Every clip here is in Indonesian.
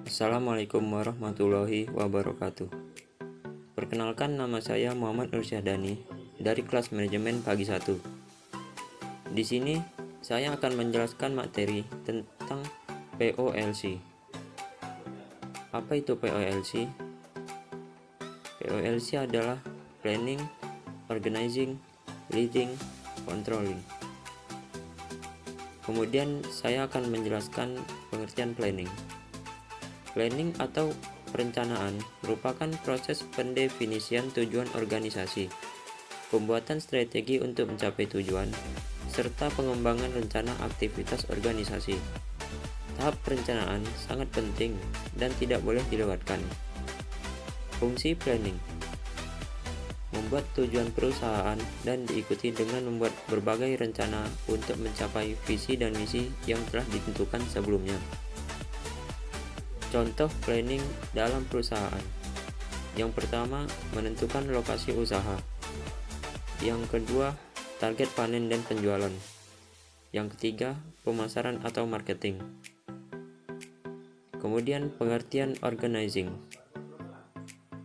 Assalamualaikum warahmatullahi wabarakatuh. Perkenalkan, nama saya Muhammad Nur Syahdani dari kelas manajemen pagi 1. Di sini saya akan menjelaskan materi tentang POLC. Apa itu POLC? POLC adalah Planning, Organizing, Leading, Controlling. Kemudian saya akan menjelaskan pengertian planning. Planning atau perencanaan merupakan proses pendefinisian tujuan organisasi, pembuatan strategi untuk mencapai tujuan, serta pengembangan rencana aktivitas organisasi. Tahap perencanaan sangat penting dan tidak boleh dilewatkan. Fungsi planning: membuat tujuan perusahaan dan diikuti dengan membuat berbagai rencana untuk mencapai visi dan misi yang telah ditentukan sebelumnya. Contoh planning dalam perusahaan: yang pertama, menentukan lokasi usaha; yang kedua, target panen dan penjualan; yang ketiga, pemasaran atau marketing. Kemudian pengertian organizing.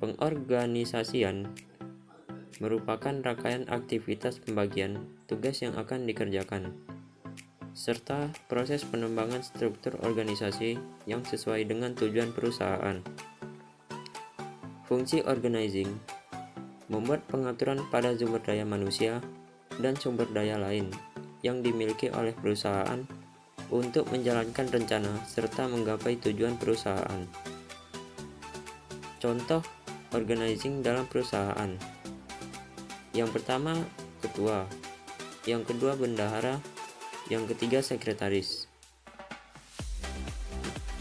Pengorganisasian merupakan rangkaian aktivitas pembagian tugas yang akan dikerjakan, serta proses pengembangan struktur organisasi yang sesuai dengan tujuan perusahaan. Fungsi organizing: membuat pengaturan pada sumber daya manusia dan sumber daya lain yang dimiliki oleh perusahaan untuk menjalankan rencana serta menggapai tujuan perusahaan. Contoh organizing dalam perusahaan: yang pertama, ketua; yang kedua, bendahara; yang ketiga, sekretaris.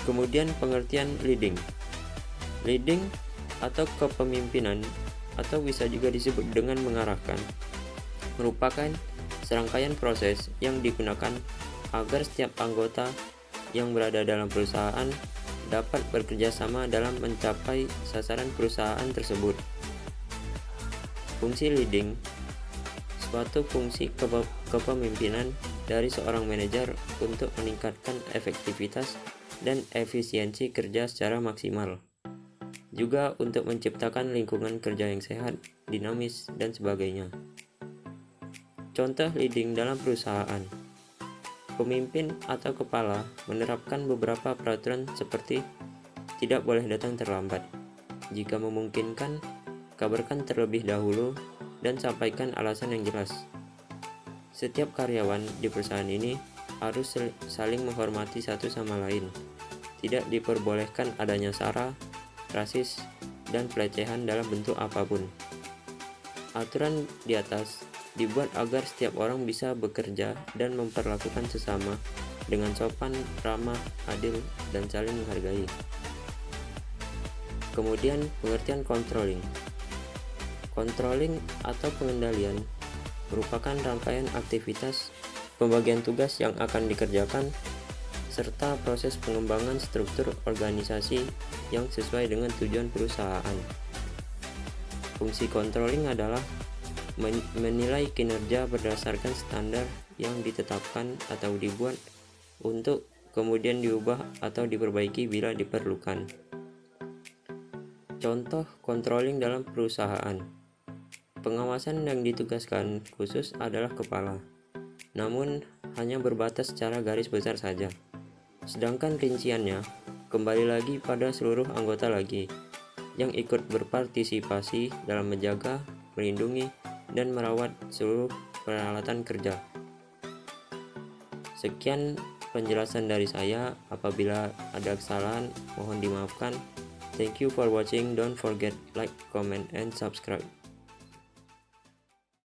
Kemudian pengertian leading. Leading atau kepemimpinan, atau bisa juga disebut dengan mengarahkan, merupakan serangkaian proses yang digunakan agar setiap anggota yang berada dalam perusahaan dapat bekerja sama dalam mencapai sasaran perusahaan tersebut. Fungsi leading: suatu fungsi kepemimpinan dari seorang manajer untuk meningkatkan efektivitas dan efisiensi kerja secara maksimal, juga untuk menciptakan lingkungan kerja yang sehat, dinamis, dan sebagainya. Contoh leading dalam perusahaan: pemimpin atau kepala menerapkan beberapa peraturan seperti tidak boleh datang terlambat, jika memungkinkan kabarkan terlebih dahulu, dan sampaikan alasan yang jelas. Setiap karyawan di perusahaan ini harus saling menghormati satu sama lain. Tidak diperbolehkan adanya sara, rasis, dan pelecehan dalam bentuk apapun. Aturan di atas dibuat agar setiap orang bisa bekerja dan memperlakukan sesama dengan sopan, ramah, adil, dan saling menghargai. Kemudian pengertian controlling. Controlling atau pengendalian merupakan rangkaian aktivitas pembagian tugas yang akan dikerjakan, serta proses pengembangan struktur organisasi yang sesuai dengan tujuan perusahaan. Fungsi controlling adalah menilai kinerja berdasarkan standar yang ditetapkan atau dibuat untuk kemudian diubah atau diperbaiki bila diperlukan. Contoh controlling dalam perusahaan: pengawasan yang ditugaskan khusus adalah kepala, namun hanya berbatas secara garis besar saja. Sedangkan rinciannya kembali lagi pada seluruh anggota lagi yang ikut berpartisipasi dalam menjaga, melindungi, dan merawat seluruh peralatan kerja. Sekian penjelasan dari saya. Apabila ada kesalahan, mohon dimaafkan. Thank you for watching. Don't forget like, comment, and subscribe.